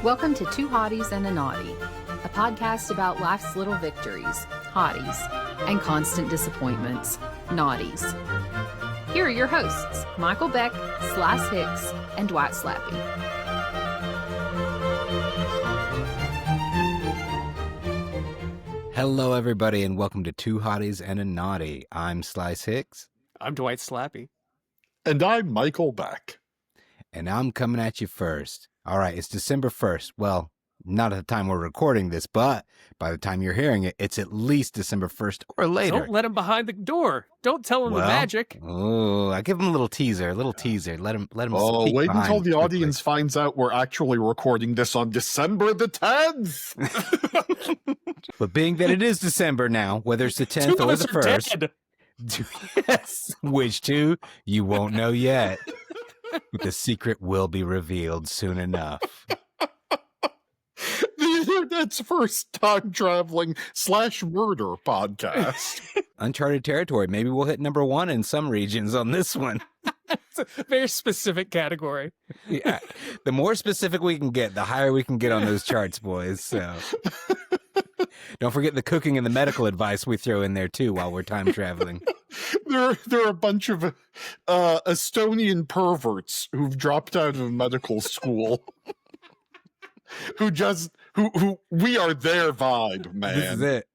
Welcome to Two Hotties and a Naughty, a podcast about life's little victories, hotties, and constant disappointments, naughties. Here are your hosts, Michael Beck, Hicks, and Dwight Slappe. Hello, everybody, and welcome to Two Hotties and a Naughty. I'm Hicks. I'm Dwight Slappe. And I'm Michael Beck. And I'm coming at you first. All right, it's December 1st. Well, not at the time we're recording this, but by the time you're hearing it, it's at least December 1st or later. Don't let him behind the door. Don't tell him the magic. Oh, I give him a little teaser, Let him. Oh, wait until the audience finds out we're actually recording this on December the 10th. But being that it is December now, whether it's the 10th or the 1st, yes, which two you won't know yet. But the secret will be revealed soon enough. The internet's first time-traveling /murder podcast. Uncharted territory. Maybe we'll hit number one in some regions on this one. It's a very specific category. Yeah. The more specific we can get, the higher we can get on those charts, boys. So don't forget the cooking and the medical advice we throw in there, too, while we're time traveling. There are a bunch of Estonian perverts who've dropped out of medical school. who we are their vibe, man. This is it.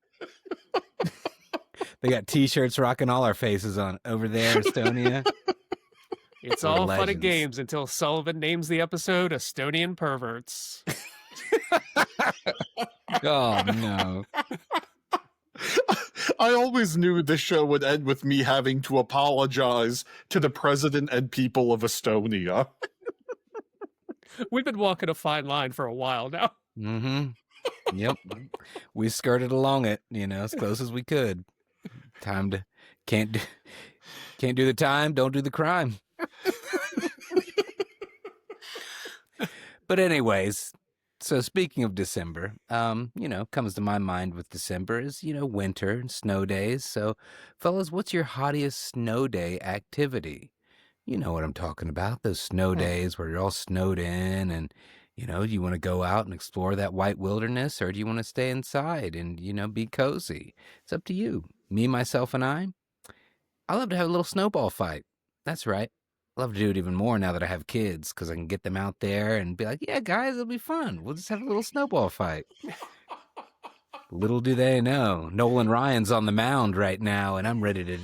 They got t-shirts rocking all our faces on over there, Estonia. It's all fun and games until Sullivan names the episode Estonian Perverts. Oh, no. I always knew this show would end with me having to apologize to the president and people of Estonia. We've been walking a fine line for a while now. Mm-hmm. Yep. We skirted along it, as close as we could. Time to can't do the time, don't do the crime. But anyways, so speaking of December, comes to my mind with December is, winter and snow days. So, fellas, what's your hottest snow day activity? You know what I'm talking about, those snow days where you're all snowed in and, you want to go out and explore that white wilderness, or do you want to stay inside and, be cozy? It's up to you. Me, myself, and I love to have a little snowball fight. That's right. I love to do it even more now that I have kids, because I can get them out there and be like, yeah, guys, it'll be fun. We'll just have a little snowball fight. Little do they know, Nolan Ryan's on the mound right now, and I'm ready to,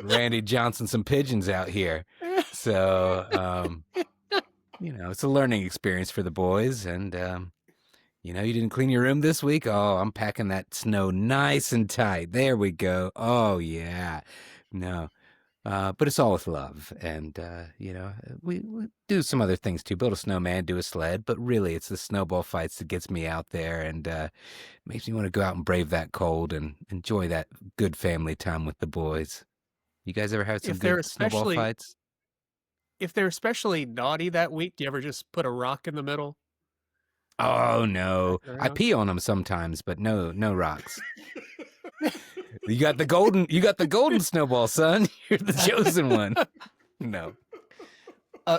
Randy Johnson some pigeons out here. So, it's a learning experience for the boys. And, you didn't clean your room this week? Oh, I'm packing that snow nice and tight. There we go. Oh, yeah. No. But it's all with love. And, we do some other things too. Build a snowman, do a sled. But really, it's the snowball fights that gets me out there and makes me want to go out and brave that cold and enjoy that good family time with the boys. You guys ever have some good snowball fights? If they're especially naughty that week, do you ever just put a rock in the middle? Oh, no. I pee on them sometimes, but no rocks. You got the golden snowball, son. You're the chosen one. No.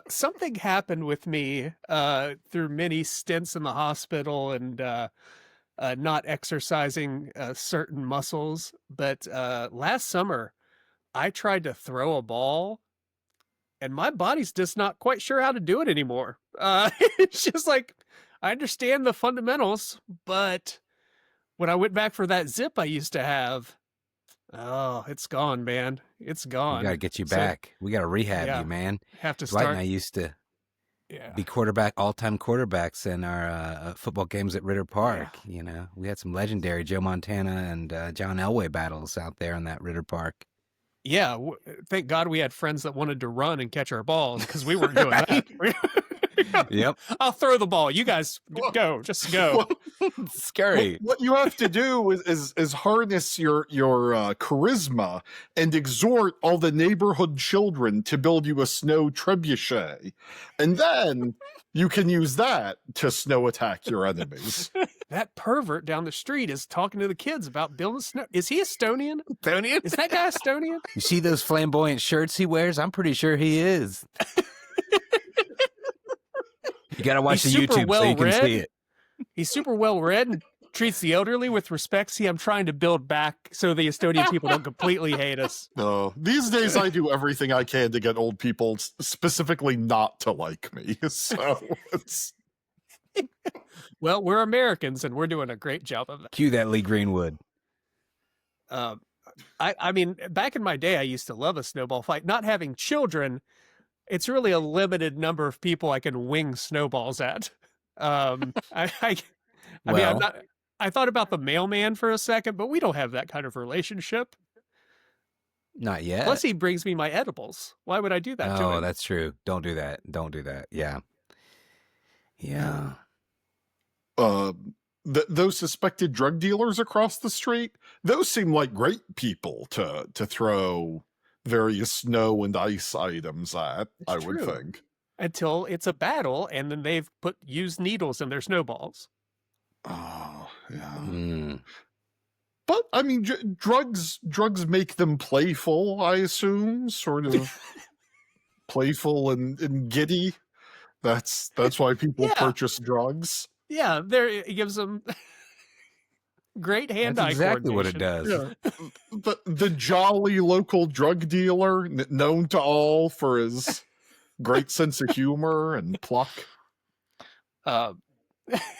Something happened with me through many stints in the hospital and not exercising certain muscles. But last summer, I tried to throw a ball, and my body's just not quite sure how to do it anymore. It's just like, I understand the fundamentals, but when I went back for that zip I used to have, oh, it's gone, man. It's gone. We got to get you back. We got to rehab you, man. Have to Dwight start. and I used to be all-time quarterbacks in our football games at Ritter Park. Yeah. We had some legendary Joe Montana and John Elway battles out there in that Ritter Park. Yeah, thank God we had friends that wanted to run and catch our balls, because we weren't doing that. Yep. I'll throw the ball. You guys go. Just go. It's scary. What you have to do is harness your charisma and exhort all the neighborhood children to build you a snow trebuchet. And then you can use that to snow attack your enemies. That pervert down the street is talking to the kids about building snow. Is he Estonian? Is that guy Estonian? You see those flamboyant shirts he wears? I'm pretty sure he is. You got to watch the He's super YouTube so you can well-read. see it. He's super well read and treats the elderly with respect. See, I'm trying to build back so the Estonian people don't completely hate us. No, these days I do everything I can to get old people specifically not to like me. So it's Well, we're Americans and we're doing a great job of that. Cue that Lee Greenwood. I mean, back in my day, I used to love a snowball fight. Not having children, it's really a limited number of people I can wing snowballs at. I mean, I'm not. I thought about the mailman for a second, but we don't have that kind of relationship. Not yet. Plus, he brings me my edibles. Why would I do that to him? Oh, that's true. Don't do that. Don't do that. Yeah. Yeah. Those suspected drug dealers across the street, those seem like great people to throw various snow and ice items at, I would true. think. Until it's a battle, and then they've used needles in their snowballs. Oh, yeah. Mm. But I mean, drugs make them playful, I assume, sort of playful and giddy. That's why people purchase drugs. Yeah, it gives them great hand-eye That's exactly what it coordination. does. Yeah. The jolly local drug dealer, known to all for his great sense of humor and pluck.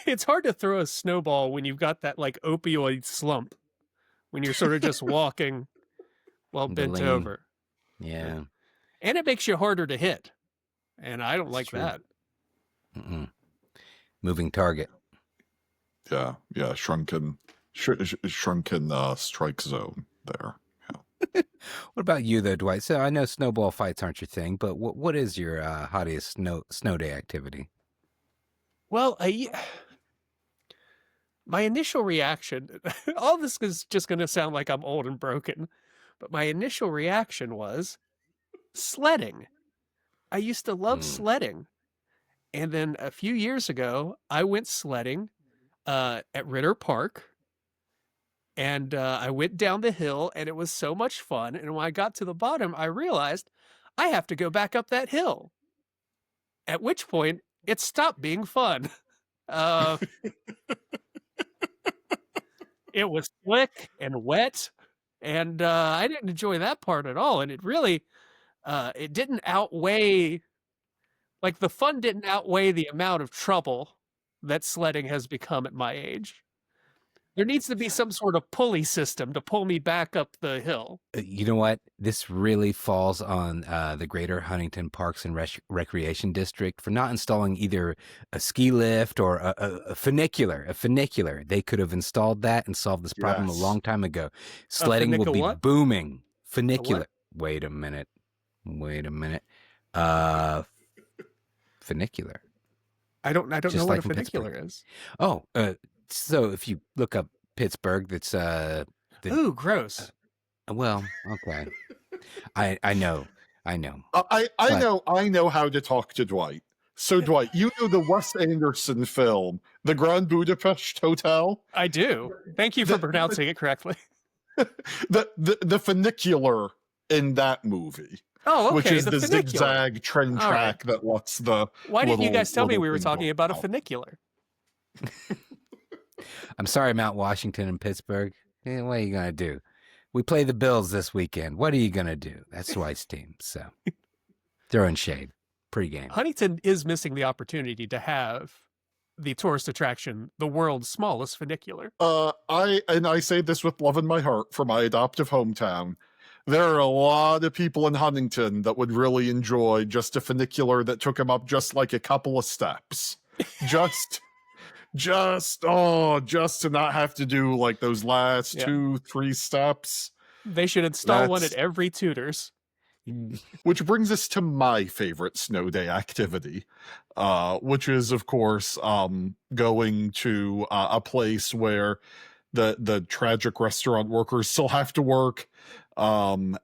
It's hard to throw a snowball when you've got that like opioid slump, when you're sort of just walking while bent lean. over. Yeah. And it makes you harder to hit. And I don't like true. that. Mm-mm. Moving target. Yeah, shrunken strike zone there. Yeah. What about you, though, Dwight? So I know snowball fights aren't your thing, but what is your hottest snow day activity? Well, my initial reaction, all this is just going to sound like I'm old and broken, but my initial reaction was sledding. I used to love sledding. And then a few years ago, I went sledding at Ritter Park. And I went down the hill, and it was so much fun. And when I got to the bottom, I realized I have to go back up that hill. At which point, it stopped being fun. It was slick and wet, and I didn't enjoy that part at all. And it really, it didn't outweigh, like the fun didn't outweigh the amount of trouble that sledding has become at my age. There needs to be some sort of pulley system to pull me back up the hill. You know what? This really falls on the Greater Huntington Parks and Recreation District for not installing either a ski lift or a funicular. A funicular. They could have installed that and solved this problem a long time ago. Sledding will be booming. Funicular. Wait a minute. Funicular. I don't Just know like what a in funicular Pittsburgh. is. Oh, so if you look up Pittsburgh, that's Ooh, gross. well, okay. I know. I know how to talk to Dwight. So Dwight, you know the Wes Anderson film, The Grand Budapest Hotel? I do. Thank you for pronouncing it correctly. The funicular in that movie. Oh, okay. Which is the funicular. zigzag train track that lets the. Why didn't you guys tell me we were thing talking go about a out. funicular? I'm sorry, Mount Washington and Pittsburgh. What are you gonna do? We play the Bills this weekend. What are you gonna do? That's Dwight's team, so throwing shade pregame. Huntington is missing the opportunity to have the tourist attraction, the world's smallest funicular. I say this with love in my heart for my adoptive hometown. There are a lot of people in Huntington that would really enjoy just a funicular that took them up just like a couple of steps. just to not have to do like those last 2-3 steps. They should install one at every Tudor's. Which brings us to my favorite snow day activity, which is, of course, going to a place where the tragic restaurant workers still have to work, and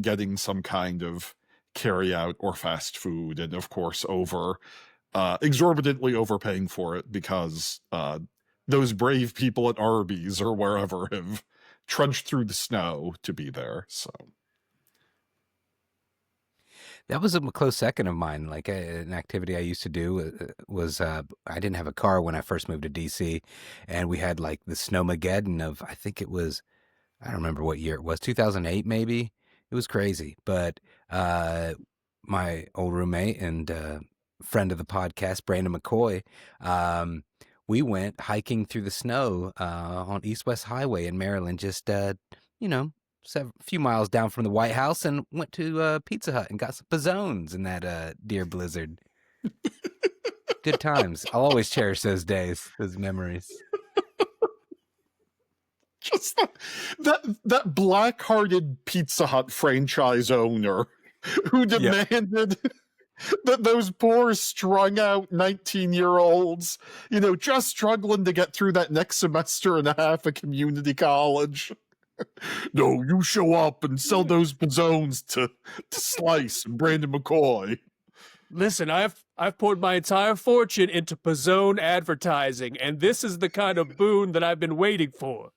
getting some kind of carry out or fast food, and of course exorbitantly overpaying for it because those brave people at Arby's or wherever have trudged through the snow to be there. So That was a close second of mine. Like an activity I used to do was I didn't have a car when I first moved to DC, and we had like the Snowmageddon of I think it was I don't remember what year it was, 2008 maybe. It was crazy, but my old roommate and friend of the podcast, Brandon McCoy, we went hiking through the snow on East West Highway in Maryland, just you know, a few miles down from the White House, and went to Pizza Hut and got some pizzones in that dear blizzard. Good times. I'll always cherish those days, those memories. Just that black-hearted Pizza Hut franchise owner who demanded that those poor strung-out 19-year-olds, just struggling to get through that next semester and a half of community college. No, you show up and sell those pizzones to Slice and Brandon McCoy. Listen, I've poured my entire fortune into pizzone advertising, and this is the kind of boon that I've been waiting for.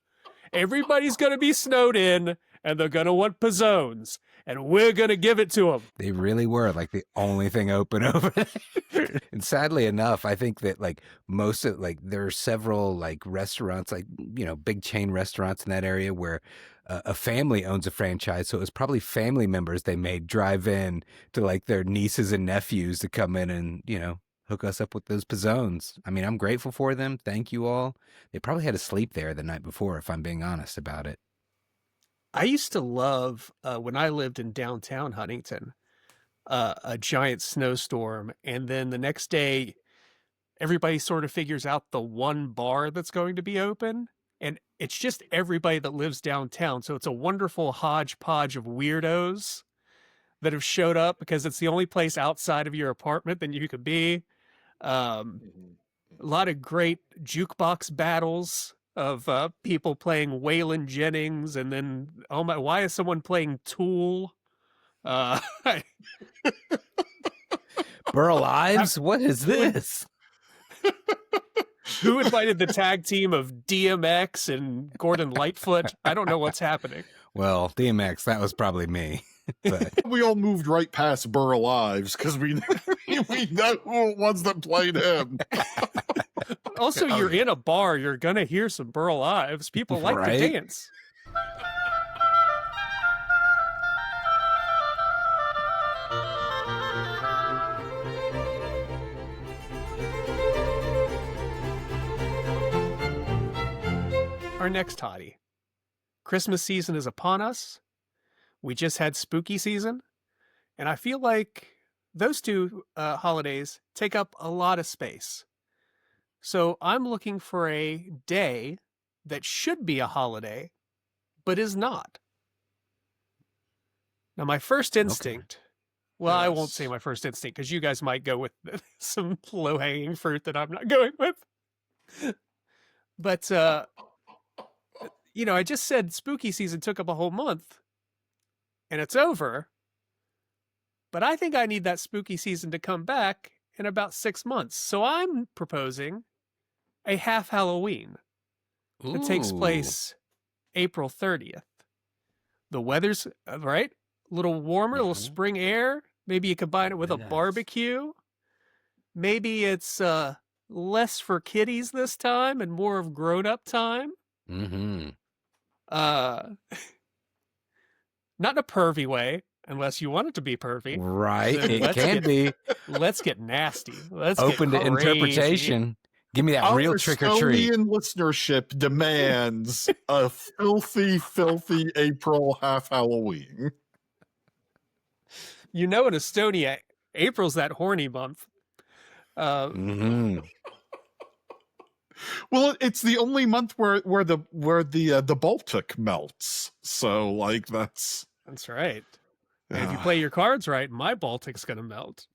Everybody's going to be snowed in, and they're going to want pizzones, and we're going to give it to them. They really were like the only thing open over there. And sadly enough, I think that like most of there are several like restaurants, like, big chain restaurants in that area where a family owns a franchise. So it was probably family members they made drive in to like their nieces and nephews to come in and, hook us up with those pizzones. I mean, I'm grateful for them. Thank you all. They probably had to sleep there the night before, if I'm being honest about it. I used to love, when I lived in downtown Huntington, a giant snowstorm. And then the next day, everybody sort of figures out the one bar that's going to be open. And it's just everybody that lives downtown. So it's a wonderful hodgepodge of weirdos that have showed up because it's the only place outside of your apartment that you could be. A lot of great jukebox battles of people playing Waylon Jennings, and then why is someone playing Tool? Burl Ives, what is this? Who invited the tag team of DMX and Gordon Lightfoot? I don't know what's happening. Well, DMX, that was probably me. But we all moved right past Burl Ives because we know who it was that played him. Also, you're in a bar, you're going to hear some Burl Ives. People like to dance. Our next hottie. Christmas season is upon us. We just had spooky season. And I feel like those two holidays take up a lot of space. So I'm looking for a day that should be a holiday, but is not. Now, my first instinct, well, I won't say my first instinct because you guys might go with some low-hanging fruit that I'm not going with. But, I just said spooky season took up a whole month, and it's over. But I think I need that spooky season to come back in about 6 months. So I'm proposing a half Halloween that takes place April 30th. The weather's, right? A little warmer, a little spring air. Maybe you combine it with a barbecue. Maybe it's less for kiddies this time and more of grown-up time. Mm-hmm. Not in a pervy way, unless you want it to be pervy. Right, it can be. Let's get nasty. Let's open get to interpretation. Give me that real trick or treat. Estonian listenership demands a filthy, filthy April half Halloween. In Estonia, April's that horny month. Well, it's the only month where the Baltic melts. So, like, that's right. And if you play your cards right, my Baltic's gonna melt.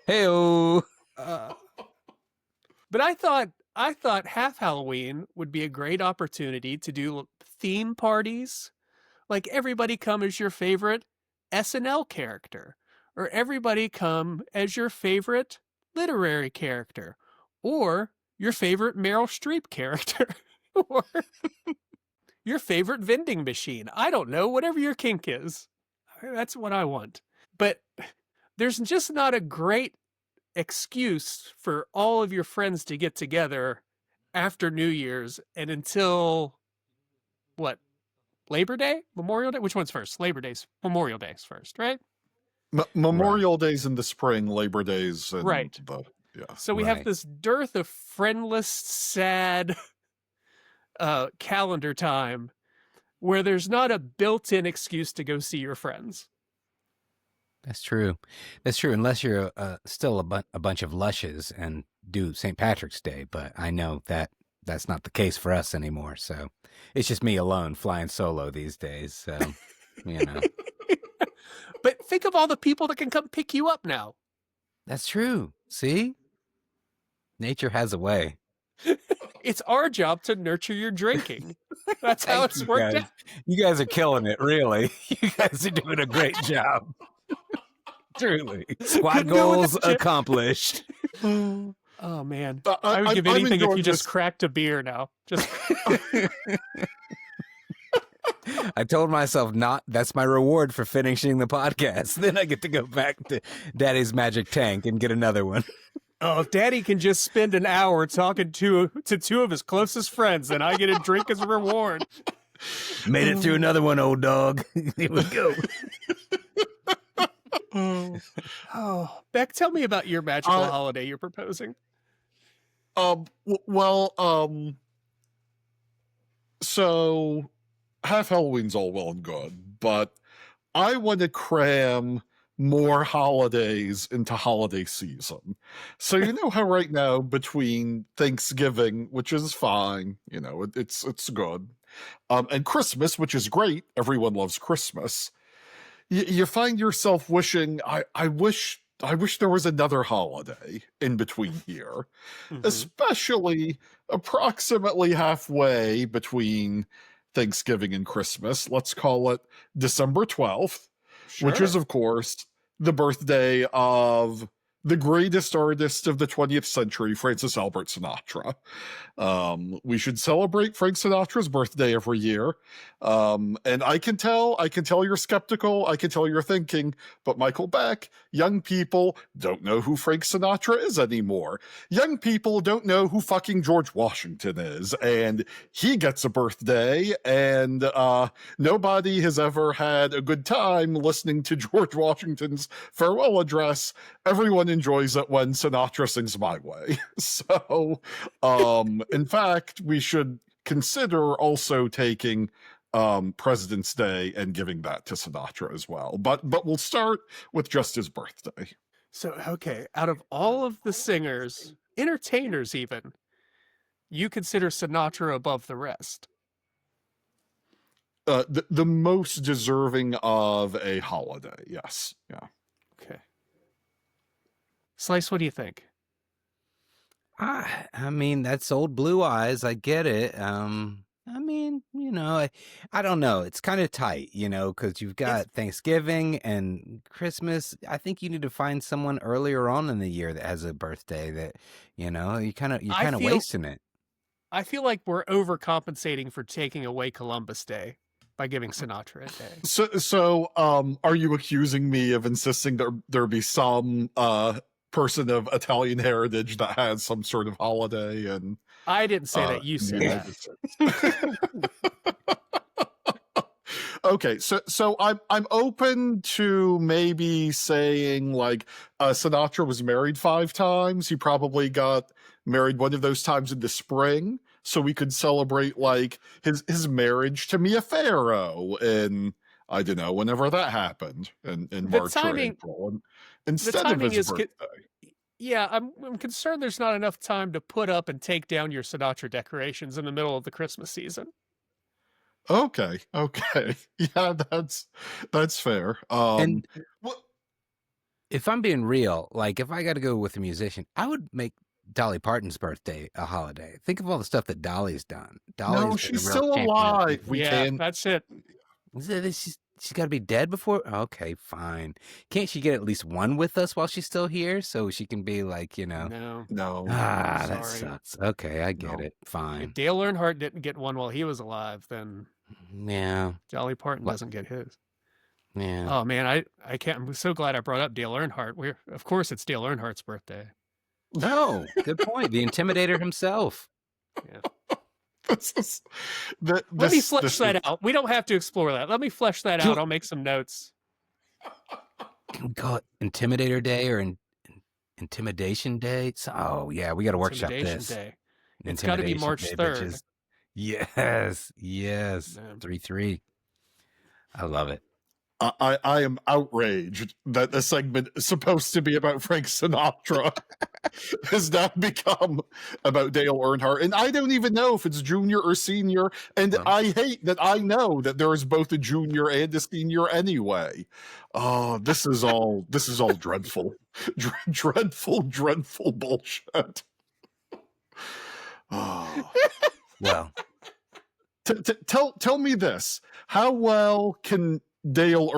Hey-o. But I thought half Halloween would be a great opportunity to do theme parties. Like everybody come as your favorite SNL character, or everybody come as your favorite literary character, or your favorite Meryl Streep character, or your favorite vending machine. I don't know, whatever your kink is. That's what I want. But there's just not a great excuse for all of your friends to get together after New Year's and until what? Labor Day? Memorial Day? Which one's first? Labor Day's Memorial Day's first, right? Memorial Days in the spring, Labor Days in Right. yeah. So we have this dearth of friendless, sad calendar time where there's not a built-in excuse to go see your friends. That's true. That's true. Unless you're still a bunch of lushes and do St. Patrick's Day, but I know that that's not the case for us anymore. So it's just me alone flying solo these days. So, you know. But think of all the people that can come pick you up now. That's true. See? Nature has a way. It's our job to nurture your drinking. That's how it's worked out. You guys are killing it, really. You guys are doing a great job. Truly. Squad goals accomplished. Oh, man. I would give anything if you just cracked a beer now. Just... I told myself that's my reward for finishing the podcast. Then I get to go back to Daddy's Magic Tank and get another one. Oh, if Daddy can just spend an hour talking to two of his closest friends, then I get a drink as a reward. Made it through another one, old dog. Here we go. Oh, Beck, tell me about your magical holiday you're proposing. So half Halloween's all well and good, but I want to cram more holidays into holiday season. So you know how right now between Thanksgiving, which is fine, you know, it's good, and Christmas, which is great, everyone loves Christmas, you find yourself wishing, I wish there was another holiday in between here, especially approximately halfway between Thanksgiving and Christmas. Let's call it December 12th, which is, of course, the birthday of the greatest artist of the 20th century, Francis Albert Sinatra. We should celebrate Frank Sinatra's birthday every year. And I can tell you're skeptical. I can tell you're thinking, but Michael Beck, young people don't know who Frank Sinatra is anymore. Young people don't know who fucking George Washington is. And he gets a birthday, and nobody has ever had a good time listening to George Washington's farewell address. Everyone enjoys it when Sinatra sings My Way. So, in fact, we should consider also taking President's Day and giving that to Sinatra as well. But we'll start with just his birthday. So, okay, out of all of the singers, entertainers even, you consider Sinatra above the rest? The most deserving of a holiday, yes. Yeah. Okay. Slice, what do you think? I mean, that's old Blue Eyes. I get it. I mean, you know, I don't know. It's kind of tight, you know, because you've got Thanksgiving and Christmas. I think you need to find someone earlier on in the year that has a birthday that, you know, you're kind of wasting it. I feel like we're overcompensating for taking away Columbus Day by giving Sinatra a day. So, are you accusing me of insisting there be some person of Italian heritage that has some sort of holiday? And I didn't say that. You said that. Okay, so I'm open to maybe saying like Sinatra was married 5 times. He probably got married one of those times in the spring, so we could celebrate like his marriage to Mia Farrow in, I don't know, whenever that happened in March or April, instead of his birthday. Yeah, I'm concerned there's not enough time to put up and take down your Sinatra decorations in the middle of the Christmas season. Okay. Yeah, that's fair. And if I'm being real, like if I got to go with a musician, I would make Dolly Parton's birthday a holiday. Think of all the stuff that Dolly's done. No, she's still alive. That's it. She's got to be dead before? Okay, fine. Can't she get at least one with us while she's still here so she can be like, you know? No. That sucks. Okay, I get it. Fine. If Dale Earnhardt didn't get one while he was alive, then yeah, Dolly Parton doesn't get his. Yeah. Oh man, I can't. I'm so glad I brought up Dale Earnhardt. Of course it's Dale Earnhardt's birthday. No, good point. The Intimidator himself. Yeah. Let me flesh that out. We don't have to explore that. Let me flesh that out. I'll make some notes. Can we call it Intimidator Day or Intimidation Day? Oh yeah, we got to workshop this. Day. It's got to be March 3rd. Yes. 3-3. I love it. I am outraged that the segment supposed to be about Frank Sinatra has now become about Dale Earnhardt. And I don't even know if it's junior or senior. And I hate that I know that there is both a junior and a senior anyway. Oh, this is all dreadful. Dreadful bullshit. Oh. Well, tell me this. How well can Dale's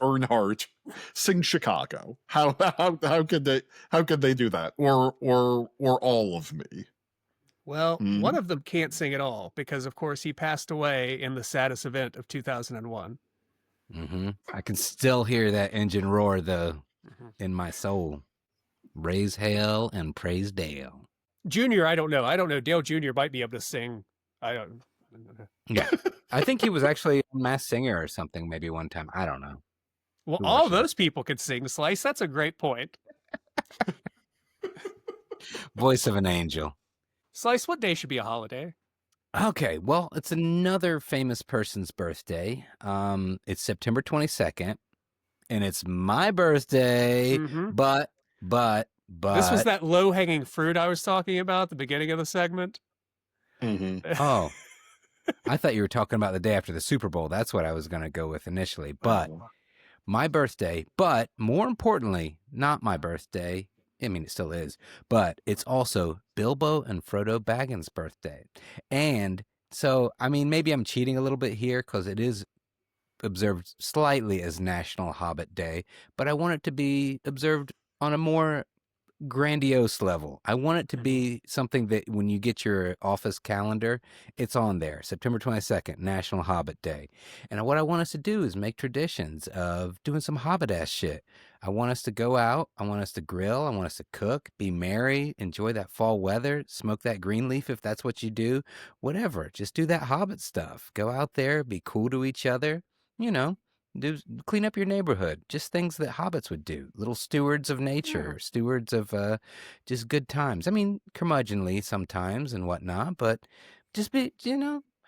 Earnhardt sing Chicago? How could they do that? Or all of me? Well, one of them can't sing at all because, of course, he passed away in the saddest event of 2001. Mm-hmm. I can still hear that engine roar though in my soul. Raise hail and praise Dale. Junior, I don't know. Dale Jr. might be able to sing. I don't. Yeah, I think he was actually a Masked Singer or something maybe one time. I don't know. Well, all those people could sing, Slice. That's a great point. Voice of an angel. Slice, what day should be a holiday? Okay, well, it's another famous person's birthday. It's September 22nd, and it's my birthday, but... This was that low-hanging fruit I was talking about at the beginning of the segment? Oh. I thought you were talking about the day after the Super Bowl. That's what I was going to go with initially. But my birthday, but more importantly, not my birthday. I mean, it still is, but it's also Bilbo and Frodo Baggins' birthday. And so, I mean, maybe I'm cheating a little bit here because it is observed slightly as National Hobbit Day, but I want it to be observed on a more grandiose level. I want it to be something that when you get your office calendar, it's on there. September 22nd, National Hobbit Day. And what I want us to do is make traditions of doing some Hobbit-ass shit. I want us to go out. I want us to grill. I want us to cook, be merry, enjoy that fall weather, smoke that green leaf if that's what you do. Whatever. Just do that Hobbit stuff. Go out there, be cool to each other. You know, clean up your neighborhood. Just things that hobbits would do. Little stewards of nature, stewards of just good times. I mean, curmudgeonly sometimes and whatnot, but just be,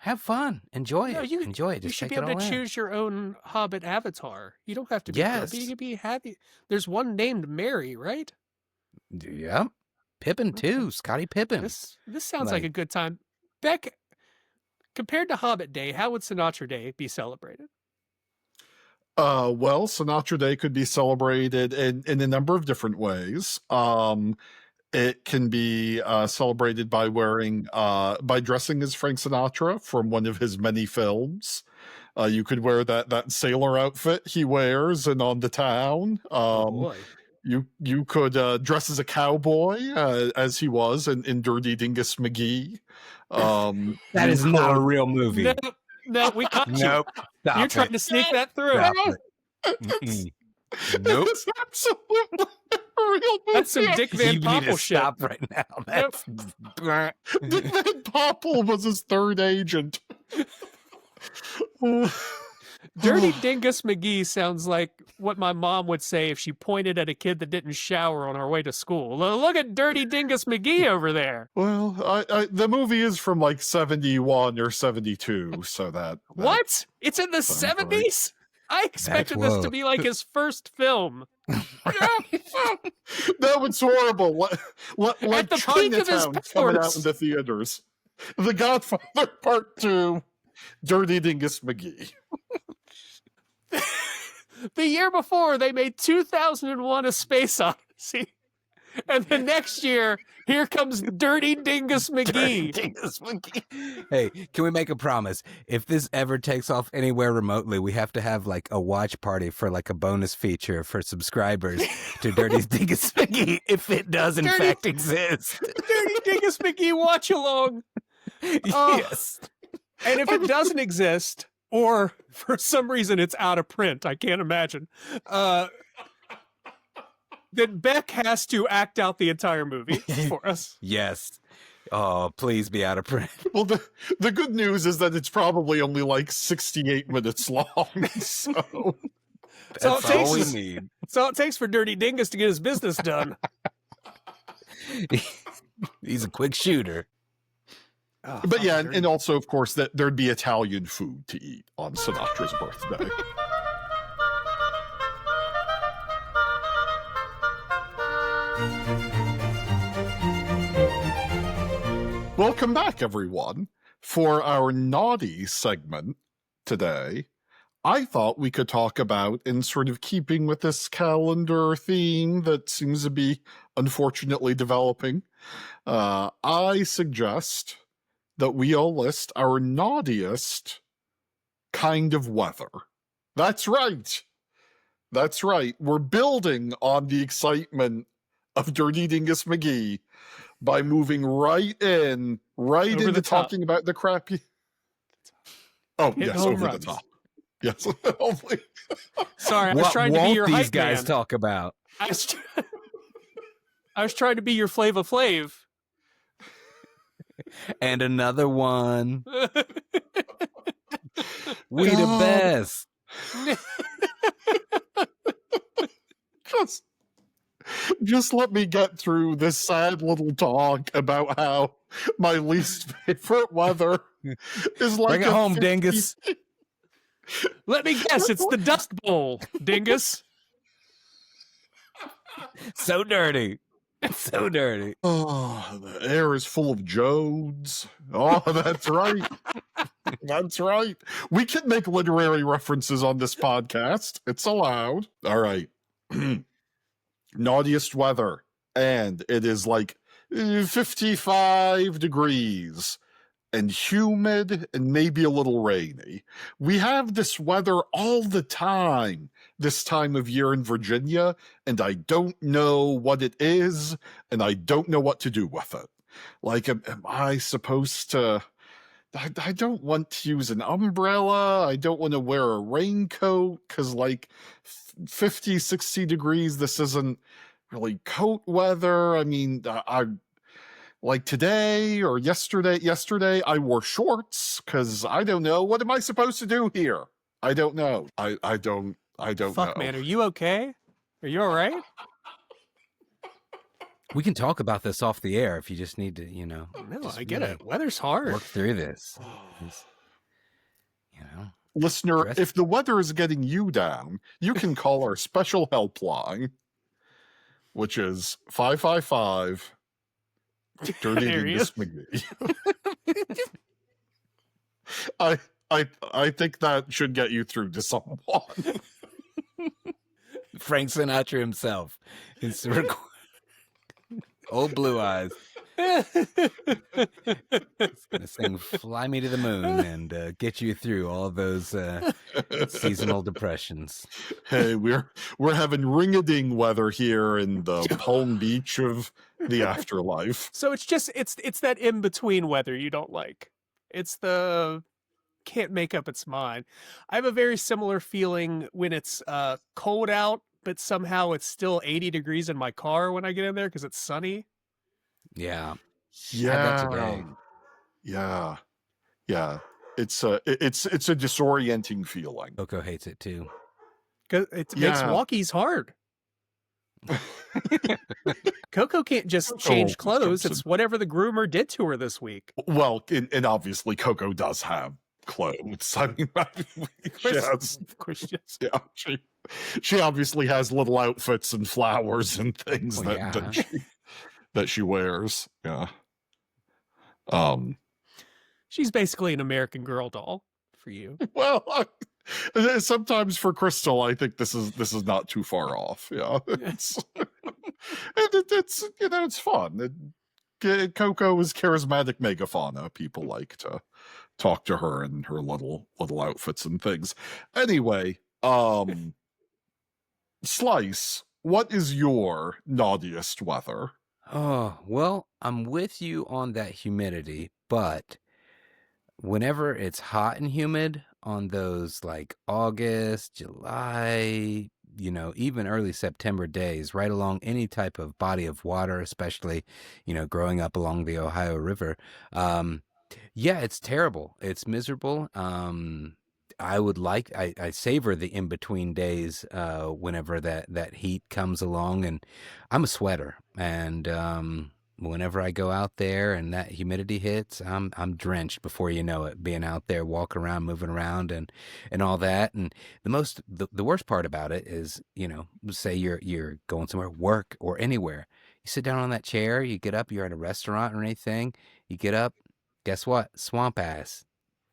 have fun. Enjoy it. Enjoy it. Just you should be able to choose your own hobbit avatar. You don't have to be grumpy. You can be happy. There's one named Mary, right? Yep. Pippin too. Scottie Pippen. This sounds like a good time. Beck, compared to Hobbit Day, how would Sinatra Day be celebrated? Well, Sinatra Day could be celebrated in a number of different ways. It can be celebrated by by dressing as Frank Sinatra from one of his many films. You could wear that sailor outfit he wears in On the Town. You could dress as a cowboy, as he was in Dirty Dingus McGee. That is not a real movie. No, we caught you. Nope. You're trying to sneak that through. Nope. It's absolutely a real movie. That's some Dick Van You need Poppel to shit. stop right now. That's Dick Van Poppel was his third agent. Dirty Dingus McGee sounds like what my mom would say if she pointed at a kid that didn't shower on our way to school. Look at Dirty Dingus McGee over there. Well, the movie is from like 71 or 72, so that... What? It's in the 70s? I expected this to be like his first film. No, it's horrible. Like the peak of his Chinatown coming out powers. in the theaters. The Godfather Part 2, Dirty Dingus McGee. The year before, they made 2001: A Space Odyssey. And the next year, here comes Dirty Dingus McGee. Dingus McGee. Hey, can we make a promise? If this ever takes off anywhere remotely, we have to have like a watch party for like a bonus feature for subscribers to Dirty Dingus McGee, if it does in fact exist. Dirty Dingus McGee watch along. Yes. And if it doesn't exist, Or for some reason it's out of print. I can't imagine. Then Beck has to act out the entire movie for us. Yes. Oh, please be out of print. Well, the good news is that it's probably only like 68 minutes long. So That's all we need. That's all it takes for Dirty Dingus to get his business done. He's a quick shooter. Oh, but yeah, and also, of course, that there'd be Italian food to eat on Sinatra's birthday. Welcome back, everyone. For our naughty segment today, I thought we could talk about, in sort of keeping with this calendar theme that seems to be unfortunately developing, I suggest that we all list our naughtiest kind of weather. That's right. That's right. We're building on the excitement of Dirty Dingus McGee by moving right into talking about the crappy. Oh, yes, over the top. Yes. Sorry, I was trying to be your these hype guys man. talk about? I was trying to be your Flava Flav. And another one. We the best. Just let me get through this sad little talk about how my least favorite weather is like Bring it home, Dingus. Let me guess, it's the Dust Bowl, Dingus. So dirty. So dirty. Oh, the air is full of Jodes. Oh, that's right. That's right. We can make literary references on this podcast. It's allowed. All right. Naughtiest weather. And it is like 55 degrees and humid and maybe a little rainy. We have this weather all the time this time of year in Virginia, and I don't know what it is, and I don't know what to do with it. Like, am I supposed to... I don't want to use an umbrella. I don't want to wear a raincoat because, like, 50, 60 degrees, this isn't really coat weather. I mean, I like today or yesterday, I wore shorts because I don't know. What am I supposed to do here? I don't know. I don't Fuck, know. man, are you okay? Are you all right? We can talk about this off the air if you just need to, No, just I get really it. Weather's hard. work through this. Listener, if the weather is getting you down, you can call our special helpline, which is 555 Dirty Dingus McGee. I think that should get you through to someone. Frank Sinatra himself. It's old Blue Eyes. He's gonna sing "Fly Me to the Moon" and get you through all those seasonal depressions. Hey, we're having ring-a-ding weather here in the Palm Beach of the afterlife. So it's that in-between weather you don't like. It's the can't make up its mind. I have a very similar feeling when it's cold out, but somehow it's still 80 degrees in my car when I get in there because it's sunny. Yeah. Yeah. Had that today. Yeah. It's a disorienting feeling. Coco hates it too. Because it makes walkies hard. Coco can't just change clothes. It's whatever the groomer did to her this week. Well, and obviously Coco does have clothes. I mean, Of course, yes. Yeah, she obviously has little outfits and flowers and things that she wears. Yeah. She's basically an American Girl doll for you. Well, sometimes for Crystal, I think this is not too far off. Yeah, it's it's fun. Coco is charismatic megafauna. People like to talk to her and her little outfits and things. Anyway, Slice, what is your naughtiest weather? Oh, well, I'm with you on that humidity, but whenever it's hot and humid, on those like August, July, even early September days, right along any type of body of water, especially, growing up along the Ohio River. Yeah, it's terrible. It's miserable. I savor the in-between days whenever that heat comes along, and I'm a sweater, and whenever I go out there and that humidity hits, I'm drenched before you know it, being out there walking around, moving around and all that. And the worst part about it is, say you're going somewhere, work or anywhere. You sit down on that chair, you get up, you're at a restaurant or anything, you get up, guess what? Swamp ass.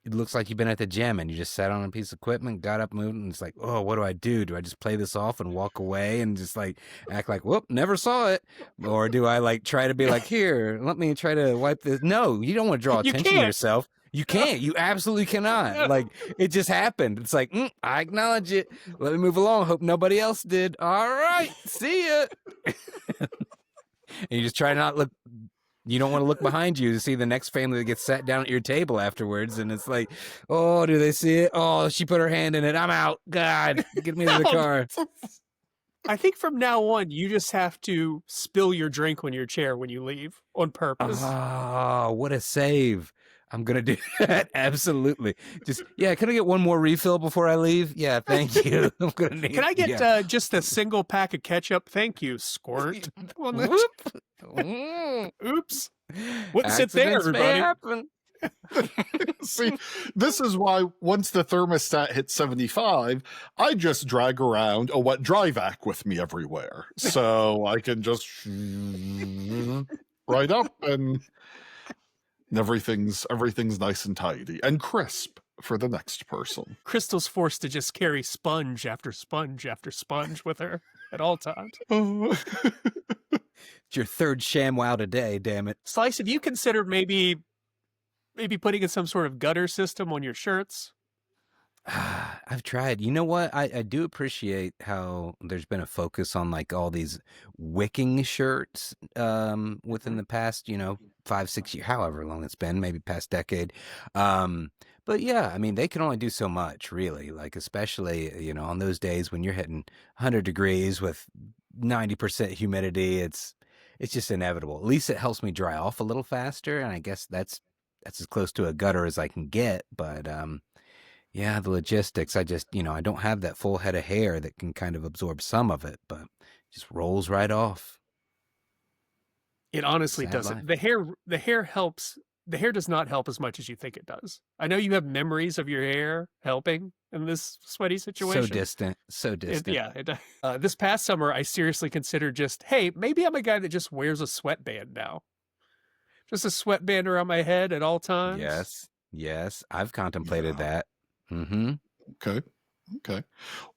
It looks like you've been at the gym and you just sat on a piece of equipment, got up, moved, and it's like, oh, what do I do? Do I just play this off and walk away and just like act like, whoop, never saw it? Or do I like try to be like, here, let me try to wipe this? No, you don't want to draw attention to yourself. You can't. You absolutely cannot. Like, it just happened. It's like, I acknowledge it. Let me move along. Hope nobody else did. All right. See ya. And you just try not look. You don't want to look behind you to see the next family that gets sat down at your table afterwards. And it's like, oh, do they see it? Oh, she put her hand in it. I'm out. God, get me to the car. I think from now on, you just have to spill your drink on your chair when you leave on purpose. Oh, what a save. I'm going to do that. Absolutely. Just, yeah, can I get one more refill before I leave? Yeah, thank you. I'm gonna need, Can I get just a single pack of ketchup? Thank you, squirt. Oops. Wouldn't sit there, everybody. See, this is why once the thermostat hits 75, I just drag around a wet dry vac with me everywhere. So I can just right up and everything's nice and tidy and crisp for the next person. Crystal's forced to just carry sponge after sponge after sponge with her at all times. It's your third ShamWow today, damn it. Slice, have you considered maybe putting in some sort of gutter system on your shirts? I've tried. You know what? I do appreciate how there's been a focus on like all these wicking shirts within the past, 5-6 years, however long it's been, maybe past decade. But yeah, I mean, they can only do so much, really. Like, especially, on those days when you're hitting 100 degrees with 90% humidity, it's just inevitable. At least it helps me dry off a little faster, and I guess that's as close to a gutter as I can get. But yeah, the logistics, I just, I don't have that full head of hair that can kind of absorb some of it, but it just rolls right off. It honestly Sad doesn't. life. The hair helps. The hair does not help as much as you think it does. I know you have memories of your hair helping in this sweaty situation. So distant. This past summer, I seriously considered just, hey, maybe I'm a guy that just wears a sweatband now. Just a sweatband around my head at all times. Yes. I've contemplated that. Mm-hmm. Okay.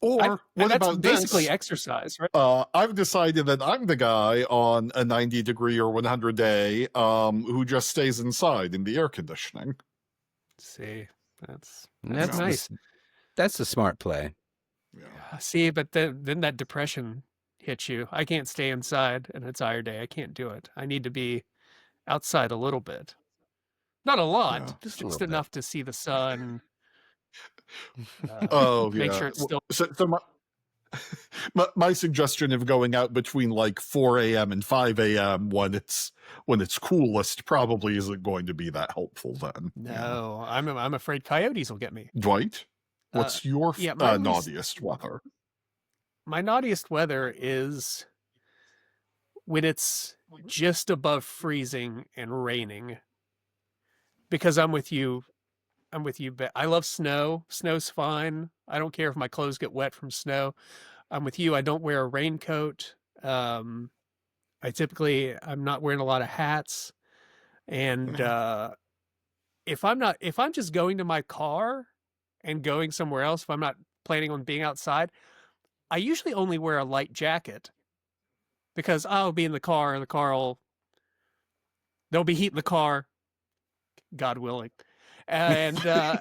Or what that's about basically this? exercise, right? I've decided that I'm the guy on a 90-degree or 100 day who just stays inside in the air conditioning. See, that's That's nice. That's a smart play. Yeah. See, but then that depression hits you. I can't stay inside an entire day. I can't do it. I need to be outside a little bit. Not a lot, Yeah, just a just little enough to see the sun. Make sure it's still. So my suggestion of going out between like 4 a.m. and 5 a.m. when it's coolest probably isn't going to be that helpful then. No, I'm afraid coyotes will get me. Dwight, what's your mine was- naughtiest weather? My naughtiest weather is when it's just above freezing and raining. Because I'm with you. But I love snow. Snow's fine. I don't care if my clothes get wet from snow. I'm with you. I don't wear a raincoat. I'm not wearing a lot of hats. And if I'm just going to my car and going somewhere else, if I'm not planning on being outside, I usually only wear a light jacket because I'll be in the car. There'll be heat in the car, God willing. And but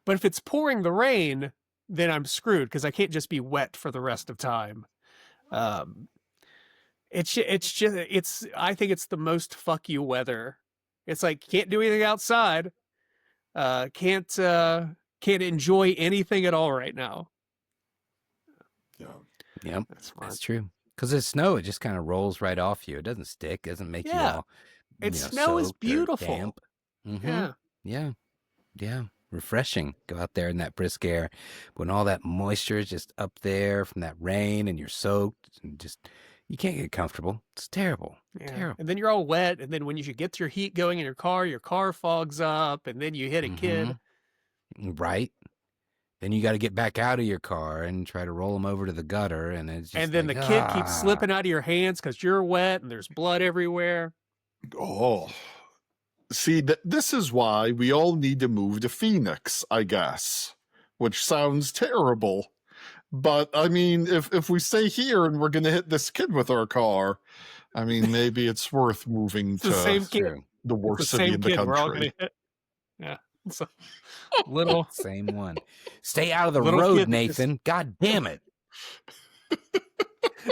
if it's pouring the rain, then I'm screwed because I can't just be wet for the rest of time. I think it's the most fuck you weather. It's like can't do anything outside. Can't enjoy anything at all right now. Yeah. Yep, That's fun. that's true. Because the snow, it just kind of rolls right off you. It doesn't stick. Doesn't make you Yeah. all, And snow is soaked or beautiful. damp. Yeah. Yeah. Refreshing. Go out there in that brisk air when all that moisture is just up there from that rain and you're soaked and just, you can't get comfortable. It's terrible. Yeah. Terrible. And then you're all wet. And then when you should get your heat going in your car fogs up. And then you hit a kid. Right. Then you got to get back out of your car and try to roll them over to the gutter. And it's just And then like, the kid keeps slipping out of your hands because you're wet and there's blood everywhere. Oh. See, this is why we all need to move to Phoenix, I guess, which sounds terrible. But, I mean, if we stay here and we're going to hit this kid with our car, I mean, maybe it's worth moving to the same kid. the It's worst the city same in the kid we're all country. gonna hit. Yeah. So, little Same one. Stay out of the Little road, kid that Nathan. God damn it.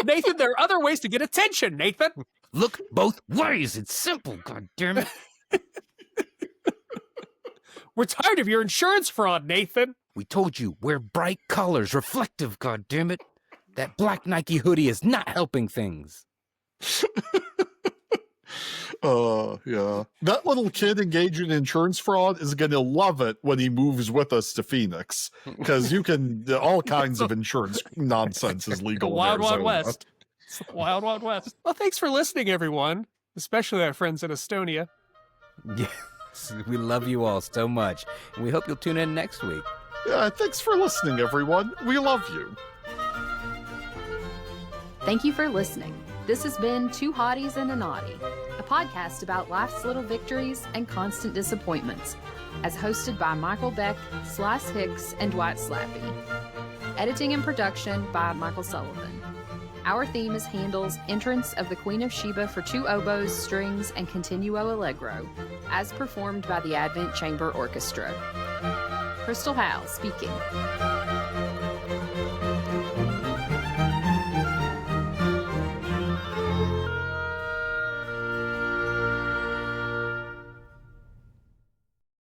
Nathan, there are other ways to get attention, Nathan. Look both ways. It's simple. God damn it. We're tired of your insurance fraud, Nathan. We told you, wear bright colors, reflective, God damn it. That black Nike hoodie is not helping things. Yeah. That little kid engaged in insurance fraud is going to love it when he moves with us to Phoenix, because you can, all kinds of insurance nonsense is legal. The in Wild Wild Arizona. West. It's the Wild Wild West. Well, thanks for listening, everyone, especially our friends in Estonia. Yes, we love you all so much. And we hope you'll tune in next week. Yeah, thanks for listening, everyone. We love you. Thank you for listening. This has been Two Hotties and a Naughty, a podcast about life's little victories and constant disappointments, as hosted by Michael Beck, Hicks, and Dwight Slappe. Editing and production by Michael Sullivan. Our theme is Handel's Entrance of the Queen of Sheba for two oboes, strings, and Continuo allegro, as performed by the Advent Chamber Orchestra. Crystal Howe speaking.